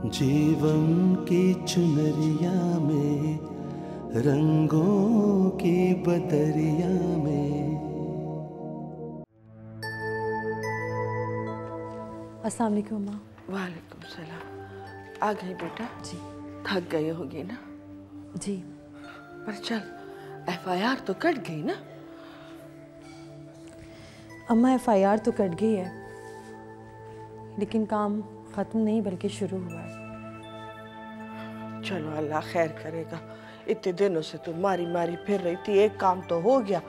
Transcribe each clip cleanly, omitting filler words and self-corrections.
जीवन की चुनरिया में, रंगों की बदरिया में। अस्सलाम वालेकुम अम्मा। वालेकुम सलाम। आ गई बेटा? जी। थक गई होगी ना? जी। पर चल, FIR तो कट गई ना? अम्मा FIR तो कट गई है, लेकिन काम ख़त्म नहीं बल्कि शुरू हुआ है। चलो अल्लाह खैर करेगा। इतने दिनों से तू मारी मारी फिर रही थी, एक काम तो हो गया।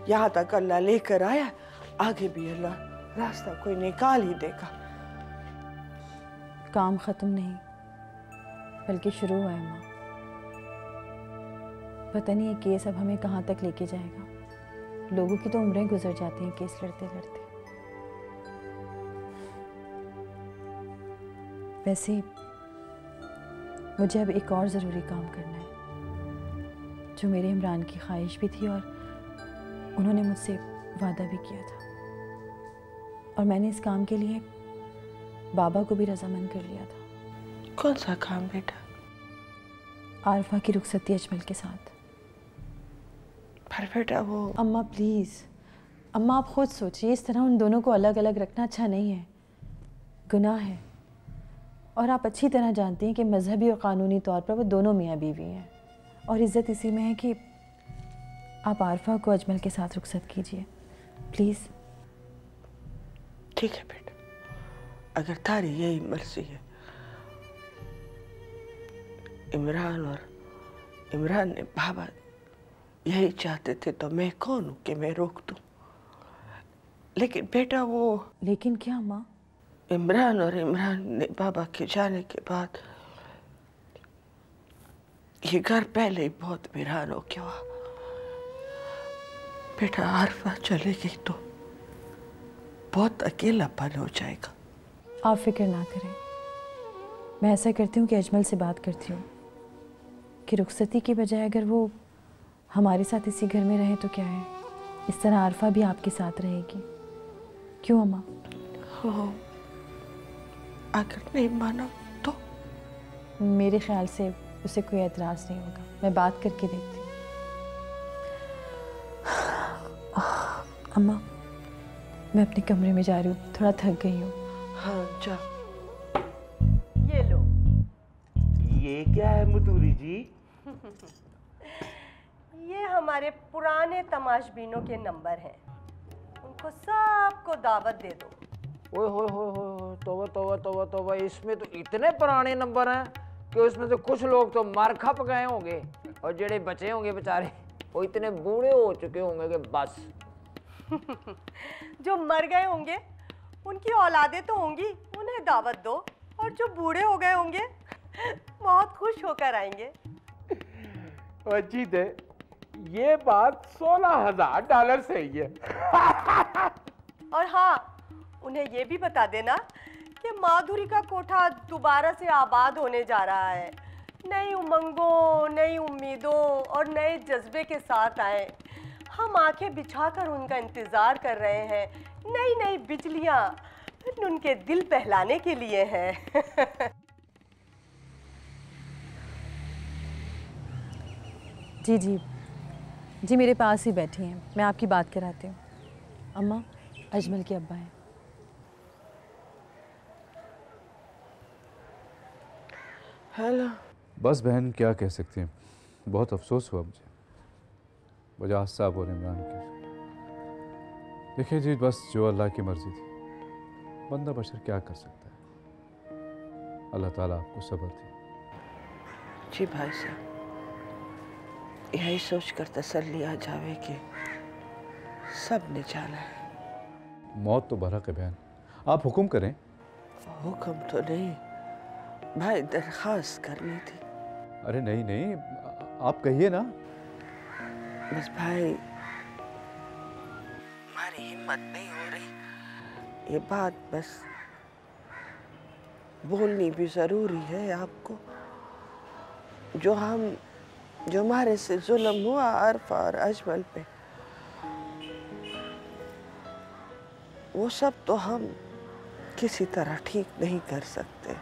यहाँ तक अल्लाह लेकर आया, आगे भी अल्लाह रास्ता कोई निकाल ही देगा। काम ख़त्म नहीं बल्कि शुरू हुआ है अम्मा। पता नहीं ये केस अब हमें कहाँ तक लेके जाएगा। लोगों की तो उम्रें गुजर जाती हैं केस लड़ते लड़ते। वैसे मुझे अब एक और ज़रूरी काम करना है, जो मेरे इमरान की ख्वाहिश भी थी और उन्होंने मुझसे वादा भी किया था, और मैंने इस काम के लिए बाबा को भी रजामंद कर लिया था। कौन सा काम बेटा? आरफा की रुखसती अजमल के साथ। पर बेटा वो... अम्मा प्लीज़, अम्मा आप खुद सोचिए, इस तरह उन दोनों को अलग अलग रखना अच्छा नहीं है, गुनाह है। और आप अच्छी तरह जानती हैं कि मजहबी और क़ानूनी तौर पर वो दोनों मियाँ बीवी हैं, और इज़्ज़त इसी में है कि आप आरफा को अजमल के साथ रुखसत कीजिए प्लीज़। ठीक है बेटा, अगर तारी यही मर्जी है। इमरान ने बाबा यही चाहते थे, तो मैं कौन हूँ कि मैं रोक दूँ? लेकिन बेटा वो... लेकिन क्या माँ? इमरान ने बाबा के जाने के बाद ये घर पहले ही बहुत वीरान हो गया। बेटा आरफा चले गई तो बहुत अकेलापन हो जाएगा। आप फिक्र ना करें, मैं ऐसा करती हूँ कि अजमल से बात करती हूँ कि रुखसती की बजाय अगर वो हमारे साथ इसी घर में रहे तो क्या है, इस तरह आरफा भी आपके साथ रहेगी। क्यों अम्मा? हो, अगर नहीं माना तो? मेरे ख्याल से उसे कोई एतराज़ नहीं होगा, मैं बात करके देखती हूँ। अम्मा मैं अपने कमरे में जा रही हूँ, थोड़ा थक गई हूँ। हाँ जा। ये लो। ये क्या है मुतूरी जी? ये हमारे पुराने तमाशबीनों के नंबर हैं, उनको सबको दावत दे दो। ओए होए होए होए, तौबा तौबा तौबा तौबा, इसमें तो इतने पुराने नंबर हैं कि उसमें से कुछ लोग तो मर खप गए होंगे, और जेड़े बचे होंगे बेचारे वो इतने बूढ़े हो चुके होंगे कि बस। जो मर गए होंगे उनकी औलादें तो होंगी, उन्हें दावत दो, और जो बूढ़े हो गए होंगे बहुत खुश होकर आएंगे। अजीत है, ये बात $16,000 सही है। और हाँ, उन्हें ये भी बता देना कि माधुरी का कोठा दोबारा से आबाद होने जा रहा है। नई उमंगों, नई उम्मीदों और नए जज्बे के साथ आए। हम आंखें बिछाकर उनका इंतज़ार कर रहे हैं। नई नई बिजलियाँ उनके दिल बहलाने के लिए हैं। जी जी जी, मेरे पास ही बैठी हैं, मैं आपकी बात कराती हूँ। अम्मा, अजमल के अब्बा हैं। हेलो। बस बहन क्या कह सकते हैं, बहुत अफसोस हुआ मुझे वजह साहब और इमरान की। देखिए जी, बस जो अल्लाह की मर्जी थी, बंदा बशर क्या कर सकता है। अल्लाह ताला आपको सब्र दे। जी भाई साहब, यही सोचकर तसल्ली आ जावे कि सब ने जाना है। मौत तो बरहक है बहन, आप हुक्म करें। हुक्म तो नहीं भाई, दरख्वास्त करनी थी। अरे नहीं नहीं, आप कहिए ना। बस भाई, हमारी हिम्मत नहीं हो रही, ये बात बस बोलनी भी जरूरी है आपको। जो हमारे से जुल्म हुआ आरफा और अजमल पे, वो सब तो हम किसी तरह ठीक नहीं कर सकते।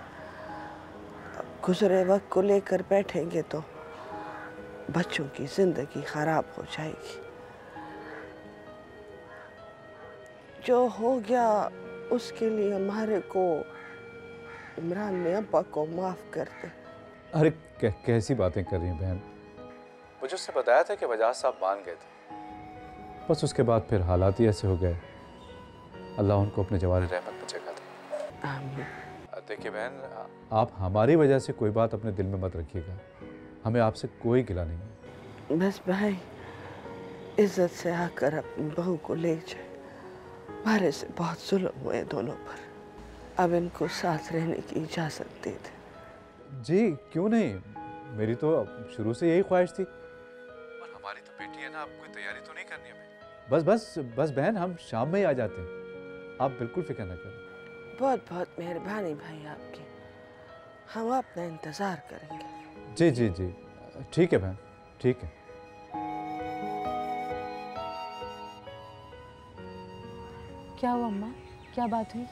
गुजरे वक्त को लेकर बैठेंगे तो बच्चों की जिंदगी खराब हो जाएगी। जो हो गया उसके लिए हमारे को इमरान ने अब्बा को माफ कर दे। अरे कैसी बातें कर रही हैं बहन। मुझे उसने बताया था कि बजाज साहब मान गए थे, बस उसके बाद फिर हालात ही ऐसे हो गए। अल्लाह उनको अपने जवारी रहमत में जगह दे। आमीन। देखिए बहन, आप हमारी वजह से कोई बात अपने दिल में मत रखिएगा। हमें आपसे कोई गिला नहीं है। बस भाई इज्जत से आकर अपनी बहू को ले जाए। हमारे से बहुत जुल्म हुए दोनों पर, अब इनको साथ रहने की इजाजत दे दे। जी क्यों नहीं, मेरी तो शुरू से यही ख्वाहिश थी। और हमारी तो बेटी है ना, आप कोई तैयारी तो नहीं करनी हमें। बस बहन, हम शाम में ही आ जाते हैं, आप बिल्कुल फिक्र न करें। बहुत बहुत मेहरबानी भाई आपकी, हम अपना इंतजार करेंगे। जी जी जी ठीक है बहन, ठीक है। क्या हुआ अम्मा, क्या बात हुई?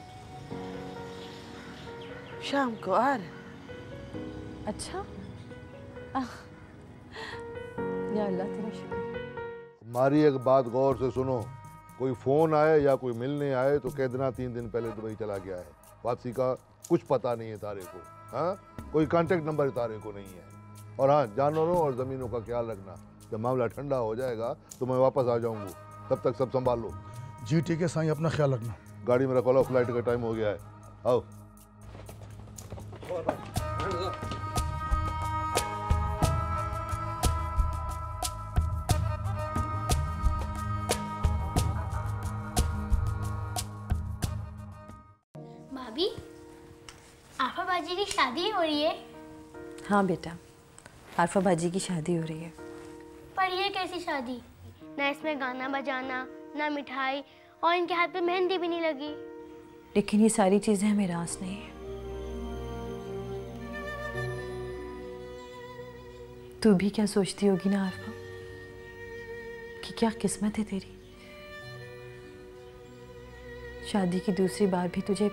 शाम को आ रहे। अच्छा या अल्लाह तेरा शुक्र। हमारी एक बात गौर से सुनो, कोई फ़ोन आए या कोई मिलने आए तो कह देना 3 दिन पहले दुबई चला गया है। वापसी का कुछ पता नहीं है तारे को। हाँ, कोई कांटेक्ट नंबर तारे को नहीं है। और हाँ, जानवरों और ज़मीनों का ख्याल रखना। जब मामला ठंडा हो जाएगा तो मैं वापस आ जाऊँगा, तब तक सब संभाल लो। जी ठीक है साईं, अपना ख्याल रखना। गाड़ी में रखवा लो, फ्लाइट का टाइम हो गया है। आओ। भाभी, आफा बाजी की शादी हो रही है। हाँ बेटा, आरफा बाजी की शादी हो रही है। पर ये कैसी शादी? ना इसमें गाना बजाना, ना मिठाई, और इनके हाथ पे मेहंदी भी नहीं लगी। लेकिन ये सारी चीजें हमें रास नहीं है। तू भी क्या सोचती होगी ना आरफा, कि क्या किस्मत है तेरी, शादी की दूसरी बार भी तुझे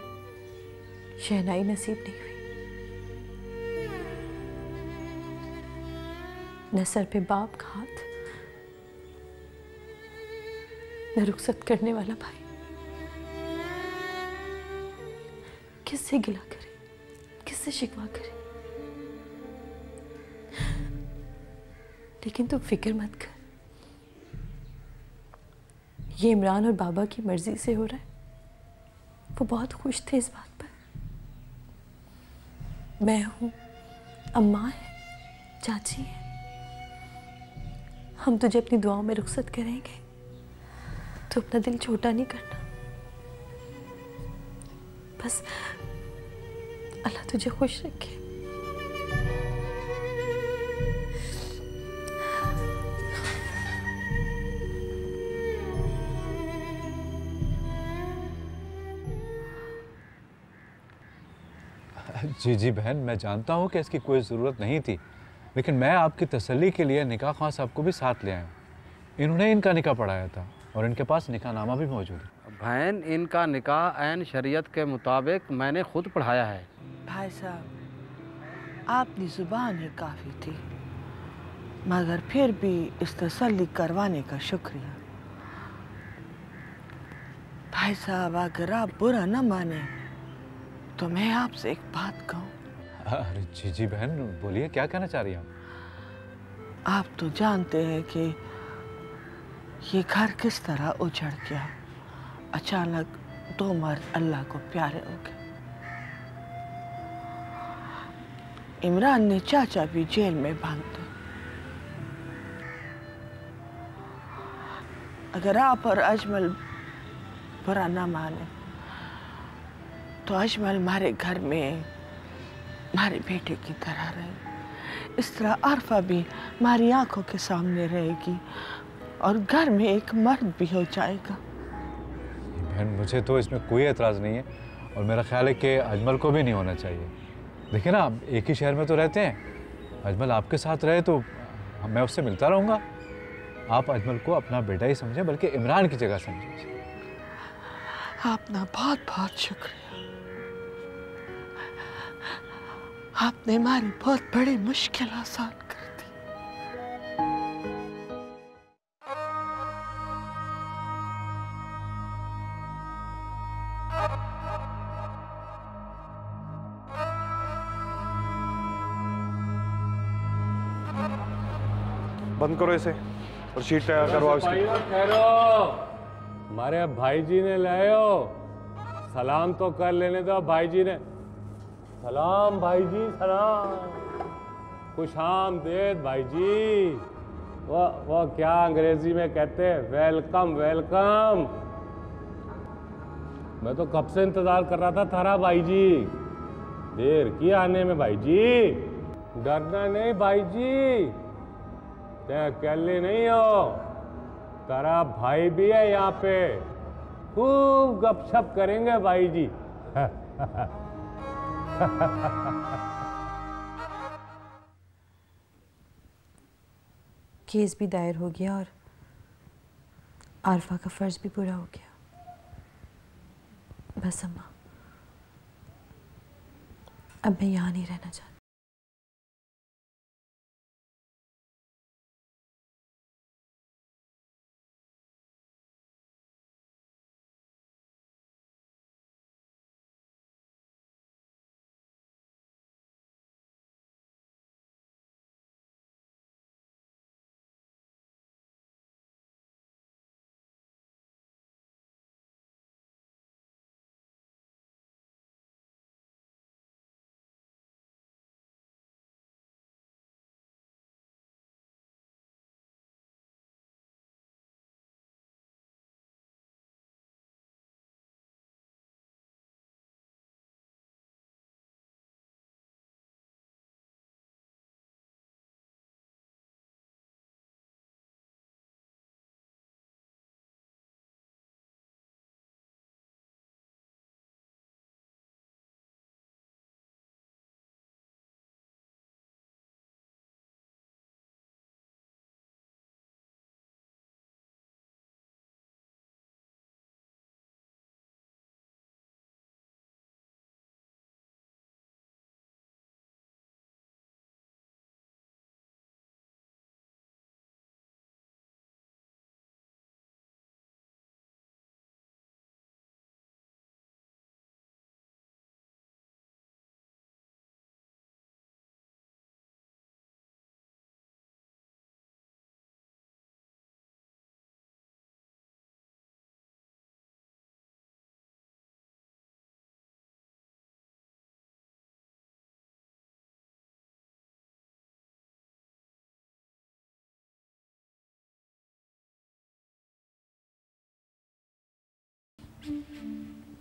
शहनाई नसीब नहीं हुई। न सर पे बाप का हाथ, न रुखसत करने वाला भाई। किससे गिला करे, किससे शिकवा करे? लेकिन तू फिक्र मत कर, ये इमरान और बाबा की मर्जी से हो रहा है। वो बहुत खुश थे इस बात पर। मैं हूं, अम्मा है, चाची है, हम तुझे अपनी दुआओं में रुखसत करेंगे। तो अपना दिल छोटा नहीं करना। बस अल्लाह तुझे खुश रखे। जी बहन, मैं जानता हूँ कि इसकी कोई ज़रूरत नहीं थी, लेकिन मैं आपकी तसल्ली के लिए निकाह खां साहब को भी साथ ले आया। इन्होंने इनका निकाह पढ़ाया था और इनके पास निकाहनामा भी मौजूद है। बहन, इनका निकाह ऐन शरीयत के मुताबिक मैंने खुद पढ़ाया है। भाई साहब, आपकी जुबान ही काफ़ी थी, मगर फिर भी इस तसल्ली करवाने का शुक्रिया। भाई साहब, अगर आप बुरा न माने तो मैं आपसे एक बात कहूँ। अरे जी बहन, बोलिए, क्या कहना चाह रही हैं आप तो जानते हैं कि ये घर किस तरह उजड़ गया। अचानक 2 मर्द अल्लाह को प्यारे हो गए। इमरान ने चाचा भी जेल में बंद थे। अगर आप और अजमल बुरा ना माने तो अजमल हमारे घर में हमारे बेटे की तरह रहे। इस तरह आरफा भी हमारी आंखों के सामने रहेगी और घर में एक मर्द भी हो जाएगा। बहन? मुझे तो इसमें कोई एतराज़ नहीं है और मेरा ख्याल है कि अजमल को भी नहीं होना चाहिए। देखिए ना, आप एक ही शहर में तो रहते हैं, अजमल आपके साथ रहे तो मैं उससे मिलता रहूँगा। आप अजमल को अपना बेटा ही समझें, बल्कि इमरान की जगह समझें। आपका बहुत बहुत शुक्रिया। आपने हमारी बहुत बड़ी मुश्किल आसान कर दी। बंद करो इसे और शीट तैयार करवाओ इसकी। ठहरो, हमारे भाई जी ने लाए हो, सलाम तो कर लेने दो। भाई जी ने सलाम, भाई जी सलाम, खुश आमदेद भाई जी। वो क्या अंग्रेजी में कहते हैं, वेलकम वेलकम। मैं तो कब से इंतजार कर रहा था थारा भाई जी, देर की आने में भाई जी। डरना नहीं भाई जी, ते अकेले नहीं हो, तारा भाई भी है यहाँ पे, खूब गपशप करेंगे भाई जी। केस भी दायर हो गया और आरफा का फर्ज भी पूरा हो गया। बस अम्मा, अब मैं यहाँ नहीं रहना चाहती।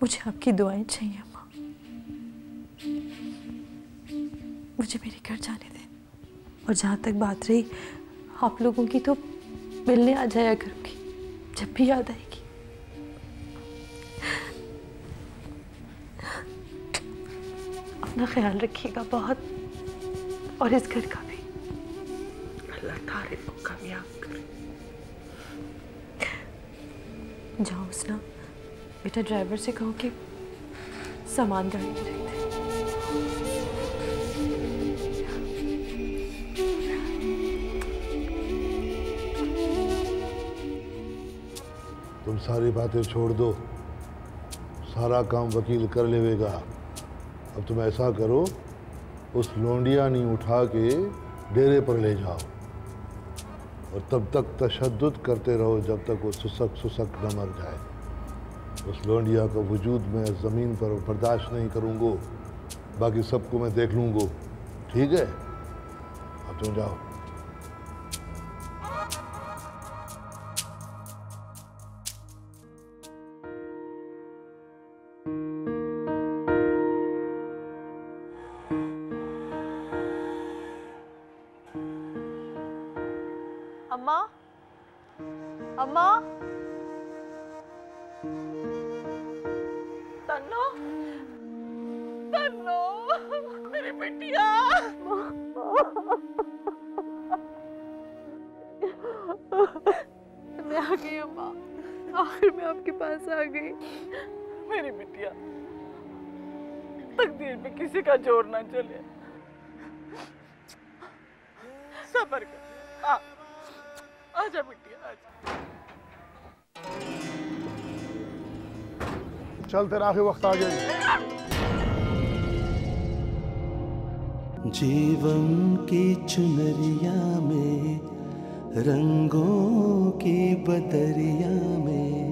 मुझे आपकी दुआएं चाहिए अम्मा, मुझे मेरे घर जाने दें। और जहाँ तक बात रही आप लोगों की, तो मिलने आ जाया करूँगी जब भी याद आएगी। अपना ख्याल रखिएगा बहुत, और इस घर का भी। अल्लाह तारे को कामयाब करे। जाओ उसना, बेटा ड्राइवर से कहो कि सामान गाड़ी में रख दे। तुम सारी बातें छोड़ दो, सारा काम वकील कर लेगा। अब तुम ऐसा करो, उस लोंडिया नहीं उठा के डेरे पर ले जाओ, और तब तक तशद्दुद करते रहो जब तक वो सुसक सुसक न मर जाए। उस लोंडिया का वजूद मैं ज़मीन पर बर्दाश्त नहीं करूँगा, बाकी सबको मैं देख लूँगा, ठीक है? अब तुम जाओ। अम्मा, अम्मा, तन्नो, तन्नो, मेरी बिटिया। मैं आ गई अम्मा, आखिर में आपके पास आ गई। मेरी बिटिया, तकदीर पे किसी का जोर ना चले, सफर कर। आजा बिटिया आजा। चल तेरा आखिरी वक्त आ गया। जीवन की चुनरिया में, रंगों की बदरिया में